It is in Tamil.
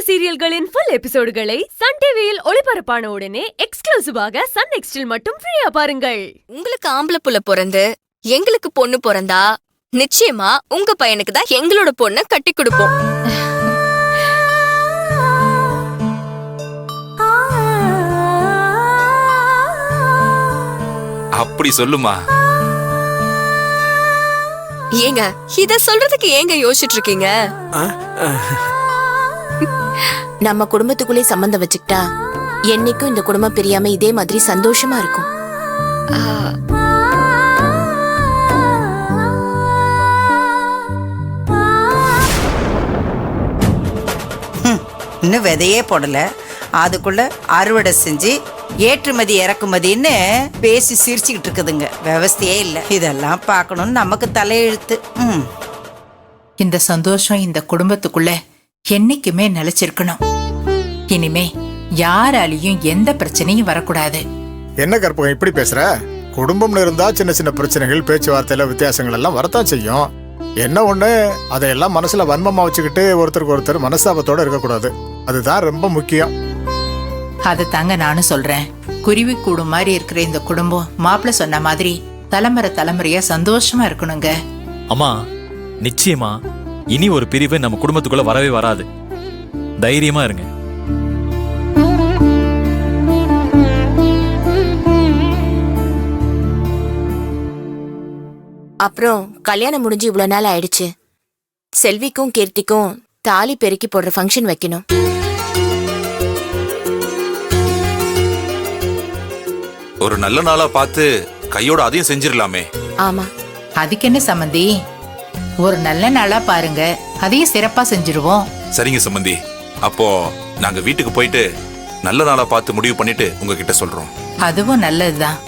சீரியல்களின் ஃபுல் எபிசோடுகளை சன் டிவியில் ஒளிபரப்பான உடனே எக்ஸ்க்ளூசிவாக சன் நெக்ஸ்டில் மட்டும் ஃப்ரீயா பாருங்கள். உங்களுக்கு ஆம்பளை புள்ள பிறந்து எங்களுக்கு பொண்ணு பிறந்தா நிச்சயமா உங்க பையனுக்கு தான் எங்களோட பொண்ணை கட்டி கொடுப்போம். அப்படி சொல்லுமா. ஏங்க இத சொல்றதுக்கு ஏங்க யோசிச்சுட்டு இருக்கீங்க? நம்ம குடும்பத்துக்குள்ளே சம்பந்தம் வச்சுக்கிட்டா என்னைக்கும் இந்த குடும்பம் பிரியாம இதே மாதிரி சந்தோஷமா இருக்கும். இன்னும் விதையே போடல, அதுக்குள்ள அறுவடை செஞ்சு ஏற்றுமதி இறக்குமதின்னு பேசி சிரிச்சுக்கிட்டு இருக்குதுங்க. விவசாயே இல்லை. இதெல்லாம் பார்க்கணும்னு நமக்கு தலையெழுத்து. இந்த சந்தோஷம் இந்த குடும்பத்துக்குள்ள என்னைக்குமே நிலைச்சிருக்கணும். இனிமே யாராலையும் எந்த பிரச்சனையும் வரக்கூடாது. என்ன கற்பகம் இப்படி பேசுற? குடும்பம்னு இருந்தா சின்ன சின்ன பிரச்சனைகள், பேச்சுவார்த்தையில வித்தியாசங்கள் எல்லாம் வரத்தான் செய்யும். என்ன ஒண்ணு, அதையெல்லாம் மனசுல வன்மமா வச்சுக்கிட்டு ஒருத்தருக்கு ஒருத்தர் மனஸ்தாபத்தோட இருக்கக்கூடாது. அதுதான் ரொம்ப முக்கியம். அது தாங்க நானும் சொல்றேன். குருவி கூடு மாதிரி இருக்கிற இந்த குடும்பம் மாப்பிள்ள சொன்ன மாதிரி தலைமுறை தலைமுறையா சந்தோஷமா இருக்கணுங்க. அம்மா, நிச்சயமா இனி ஒரு பிரிவு நம்ம குடும்பத்துக்குள்ள வரவே வராது. தைரியமா இருங்க. அப்புறம் கல்யாணம் முடிஞ்சு இவ்வளவு நாள் ஆயிடுச்சு. செல்விக்கும் கீர்த்திக்கும் தாலி பெருக்கி போடுற ஃபங்க்ஷன் வைக்கணும். ஒரு நல்ல நாளா பார்த்து கையோட அதையும் செஞ்சிடலாமே. ஆமா, அதுக்கு என்ன சம்மந்தி, ஒரு நல்ல நாளா பாருங்க, அதையும் சிறப்பா செஞ்சிருவோம். சரிங்க சம்பந்தி. அப்போ நாங்க வீட்டுக்கு போயிட்டு நல்ல நாளா பார்த்து முடிவு பண்ணிட்டு உங்ககிட்ட சொல்றோம். அதுவும் நல்லதுதான்.